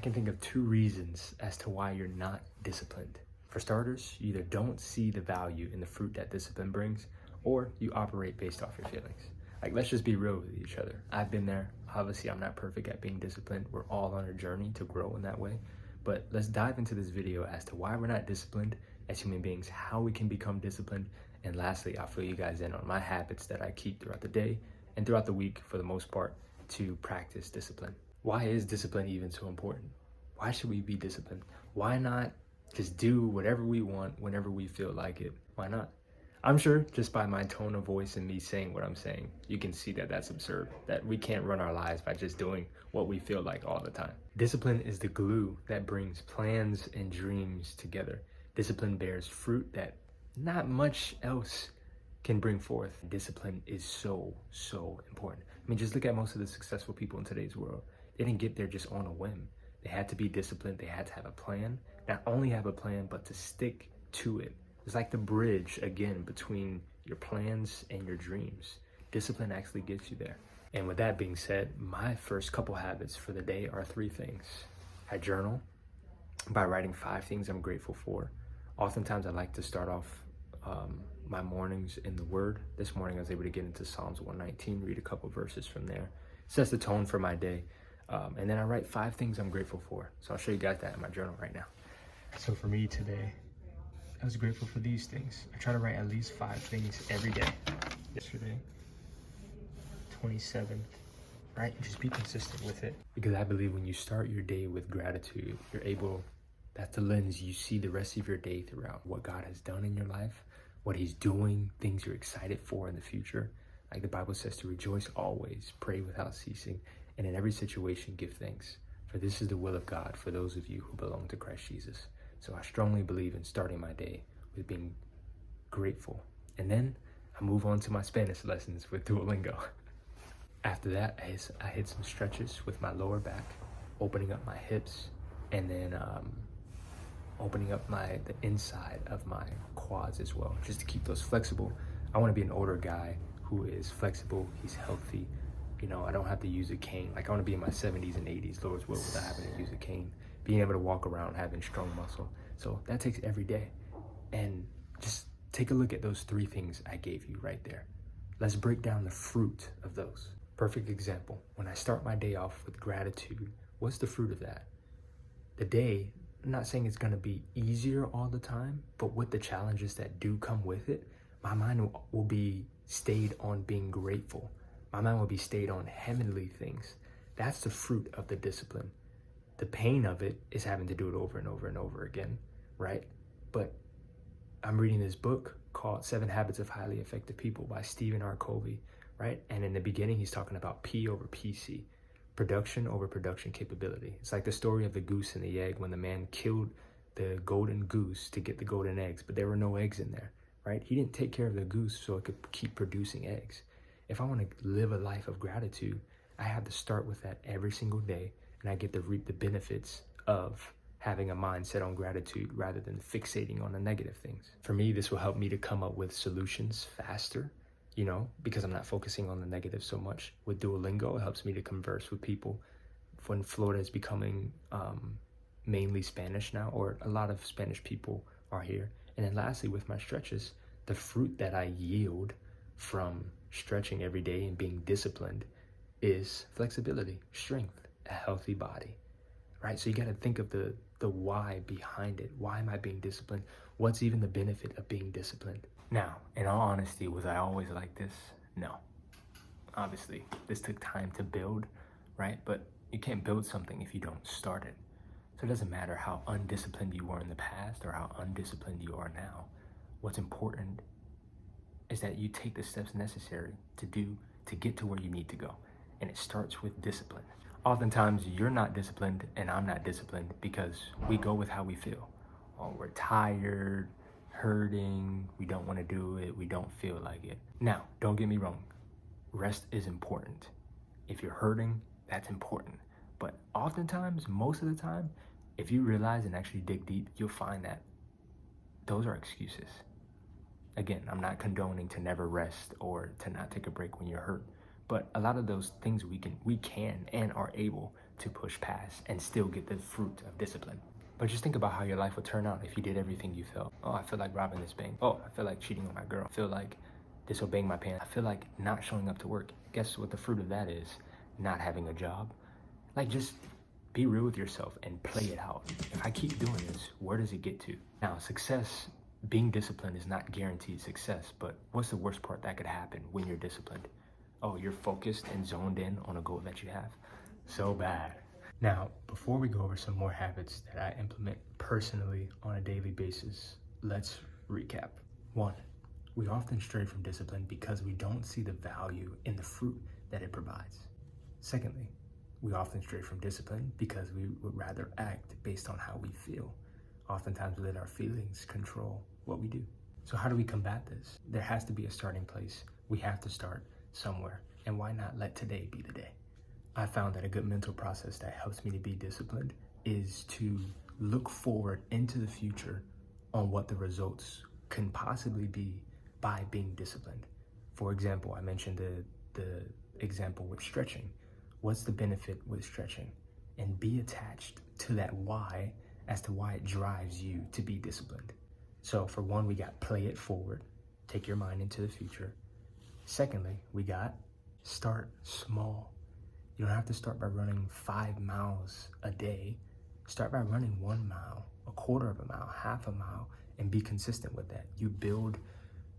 can think of two reasons as to why you're not disciplined. For starters, you either don't see the value in the fruit that discipline brings, or you operate based off your feelings. Like, let's just be real with each other. I've been there. Obviously, I'm not perfect at being disciplined. We're all on a journey to grow in that way. But let's dive into this video as to why we're not disciplined as human beings, how we can become disciplined, and lastly, I'll fill you guys in on my habits that I keep throughout the day and throughout the week for the most part to practice discipline. Why is discipline even so important? Why should we be disciplined? Why not just do whatever we want whenever we feel like it? Why not? I'm sure just by my tone of voice and me saying what I'm saying, you can see that that's absurd, that we can't run our lives by just doing what we feel like all the time. Discipline is the glue that brings plans and dreams together. Discipline bears fruit that not much else can bring forth. Discipline is so important. I mean, just look at most of the successful people in today's world. They didn't get there just on a whim. They had to be disciplined. They had to have a plan. Not only have a plan, but to stick to it. It's like the bridge, again, between your plans and your dreams. Discipline actually gets you there. And with that being said, my first couple habits for the day are 3 things. I journal by writing 5 things I'm grateful for. Oftentimes I like to start off my mornings in the Word. This morning I was able to get into Psalms 119, read a couple verses from there. Sets the tone for my day. And then I write 5 things I'm grateful for. So I'll show you guys that in my journal right now. So for me today, I was grateful for these things. I try to write at least 5 things every day. Yesterday, 27th, right? And just be consistent with it. Because I believe when you start your day with gratitude, you're able, that's the lens you see the rest of your day throughout. What God has done in your life, what He's doing, things you're excited for in the future. Like the Bible says to rejoice always, pray without ceasing, and in every situation give thanks. For this is the will of God for those of you who belong to Christ Jesus. So I strongly believe in starting my day with being grateful. And then I move on to my Spanish lessons with Duolingo. After that, I hit some stretches with my lower back, opening up my hips, and then opening up the inside of my quads as well, just to keep those flexible. I want to be an older guy who is flexible, he's healthy. You know, I don't have to use a cane. Like, I want to be in my 70s and 80s, Lord's will, without having to use a cane. Being able to walk around, having strong muscle. So that takes every day. And just take a look at those 3 things I gave you right there. Let's break down the fruit of those. Perfect example. When I start my day off with gratitude, what's the fruit of that? The day, I'm not saying it's going to be easier all the time, but with the challenges that do come with it, my mind will be stayed on being grateful. My mind will be stayed on heavenly things. That's the fruit of the discipline. The pain of it is having to do it over and over and over again, right? But I'm reading this book called 7 Habits of Highly Effective People by Stephen R. Covey, right? And in the beginning, he's talking about P over PC, production over production capability. It's like the story of the goose and the egg when the man killed the golden goose to get the golden eggs, but there were no eggs in there, right? He didn't take care of the goose so it could keep producing eggs. If I want to live a life of gratitude, I have to start with that every single day, and I get to reap the benefits of having a mindset on gratitude rather than fixating on the negative things. For me, this will help me to come up with solutions faster, you know, because I'm not focusing on the negative so much. With Duolingo, it helps me to converse with people. When Florida is becoming mainly Spanish now, or a lot of Spanish people are here. And then lastly, with my stretches, the fruit that I yield from stretching every day and being disciplined is flexibility, strength, a healthy body, right? So you got to think of the why behind it. Why am I being disciplined? What's even the benefit of being disciplined? Now, in all honesty, was I always like this? No. Obviously, this took time to build, right? But you can't build something if you don't start it. So it doesn't matter how undisciplined you were in the past or how undisciplined you are now. What's important is that you take the steps necessary to get to where you need to go. And it starts with discipline. Oftentimes, you're not disciplined and I'm not disciplined because we go with how we feel. Oh, we're tired, hurting, we don't want to do it, we don't feel like it. Now, don't get me wrong. Rest is important. If you're hurting, that's important. But oftentimes, most of the time, if you realize and actually dig deep, you'll find that those are excuses. Again, I'm not condoning to never rest or to not take a break when you're hurt, but a lot of those things we can and are able to push past and still get the fruit of discipline. But just think about how your life would turn out if you did everything you felt. Oh, I feel like robbing this bank. Oh, I feel like cheating on my girl. I feel like disobeying my parents. I feel like not showing up to work. Guess what the fruit of that is? Not having a job. Like, just be real with yourself and play it out. If I keep doing this, where does it get to? Now, success, being disciplined is not guaranteed success, but what's the worst part that could happen when you're disciplined? Oh, you're focused and zoned in on a goal that you have. So bad. Now, before we go over some more habits that I implement personally on a daily basis, let's recap. 1, we often stray from discipline because we don't see the value in the fruit that it provides. Secondly, we often stray from discipline because we would rather act based on how we feel. Oftentimes we let our feelings control what we do. So how do we combat this? There has to be a starting place. We have to start somewhere. And why not let today be the day? I found that a good mental process that helps me to be disciplined is to look forward into the future on what the results can possibly be by being disciplined. For example, I mentioned the example with stretching. What's the benefit with stretching? And be attached to that why as to why it drives you to be disciplined. So for 1, we got play it forward, take your mind into the future. Secondly, we got start small. You don't have to start by running 5 miles a day. Start by running 1 mile, a quarter of a mile, half a mile, and be consistent with that. You build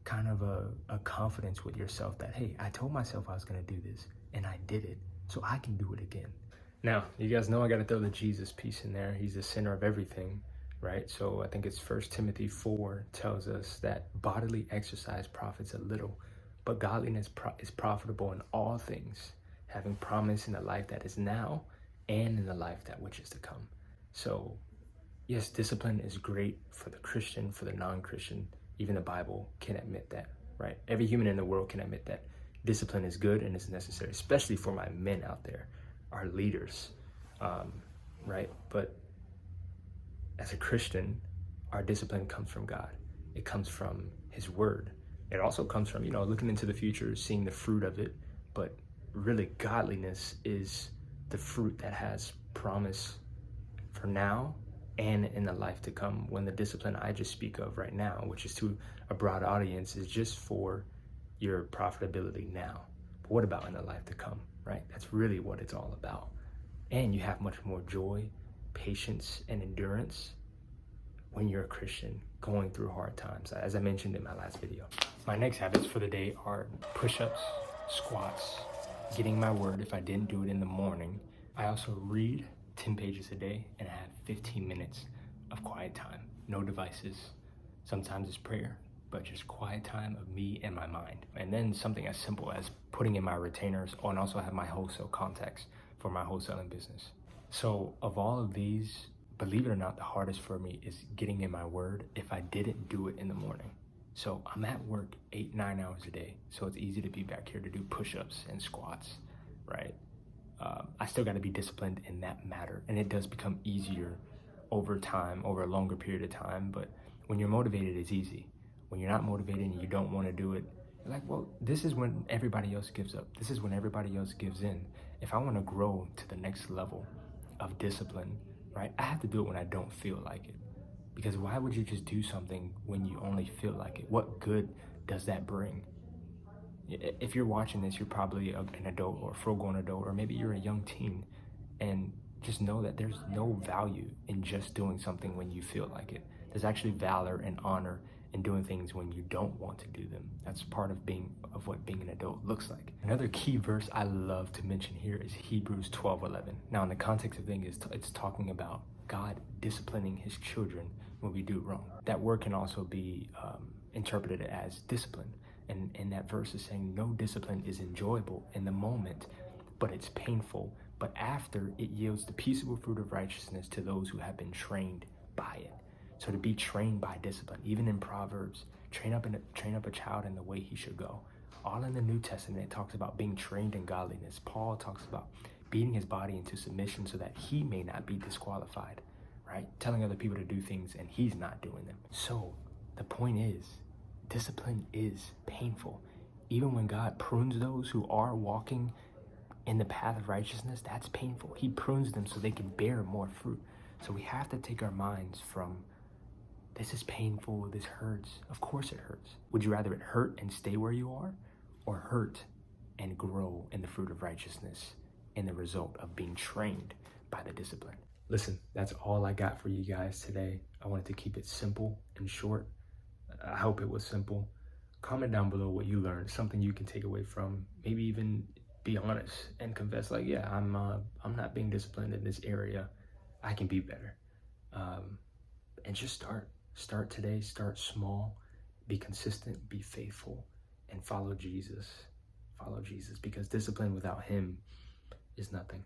kind of a confidence with yourself that, hey, I told myself I was gonna do this and I did it, so I can do it again. Now, you guys know I gotta throw the Jesus piece in there. He's the center of everything, right? So I think it's 1 Timothy 4 tells us that bodily exercise profits a little, but godliness is profitable in all things, having promise in the life that is now and in the life that which is to come. So yes, discipline is great for the Christian, for the non-Christian. Even the Bible can admit that, right? Every human in the world can admit that discipline is good and is necessary, especially for my men out there, our leaders, right? But as a Christian, our discipline comes from God. It comes from His Word. It also comes from, looking into the future, seeing the fruit of it. But really, godliness is the fruit that has promise for now and in the life to come, when the discipline I just speak of right now, which is to a broad audience, is just for your profitability now. But what about in the life to come, right? That's really what it's all about. And you have much more joy, patience, and endurance when you're a Christian going through hard times, as I mentioned in my last video. My next habits for the day are push-ups, squats, getting my word if I didn't do it in the morning. I also read 10 pages a day and have 15 minutes of quiet time. No devices. Sometimes it's prayer, but just quiet time of me and my mind. And then something as simple as putting in my retainers, and also have my wholesale contacts for my wholesaling business. So of all of these, believe it or not, the hardest for me is getting in my word if I didn't do it in the morning. So I'm at work 8-9 hours a day, so it's easy to be back here to do push-ups and squats, right? I still got to be disciplined in that matter, and it does become easier over time, over a longer period of time. But when you're motivated, it's easy. When you're not motivated and you don't want to do it, you're like, well, this is when everybody else gives up. This is when everybody else gives in. If I want to grow to the next level of discipline, right, I have to do it when I don't feel like it. Because why would you just do something when you only feel like it? What good does that bring? If you're watching this, you're probably an adult or a full-grown adult, or maybe you're a young teen, and just know that there's no value in just doing something when you feel like it. There's actually valor and honor in doing things when you don't want to do them. That's part of what being an adult looks like. Another key verse I love to mention here is Hebrews 12:11. Now, in the context of things, it's talking about God disciplining His children when we do wrong. That word can also be interpreted as discipline. And that verse is saying no discipline is enjoyable in the moment, but it's painful. But after, it yields the peaceable fruit of righteousness to those who have been trained by it. So to be trained by discipline, even in Proverbs, train up a child in the way he should go. All in the New Testament, it talks about being trained in godliness. Paul talks about beating his body into submission so that he may not be disqualified, right? Telling other people to do things and he's not doing them. So the point is, discipline is painful. Even when God prunes those who are walking in the path of righteousness, that's painful. He prunes them so they can bear more fruit. So we have to take our minds from, this is painful, this hurts. Of course it hurts. Would you rather it hurt and stay where you are, or hurt and grow in the fruit of righteousness in the result of being trained by the discipline? Listen, that's all I got for you guys today. I wanted to keep it simple and short. I hope it was simple. Comment down below what you learned, something you can take away from, maybe even be honest and confess, like, yeah, I'm not being disciplined in this area. I can be better. And just start today, start small, be consistent, be faithful, and follow Jesus, because discipline without him is nothing.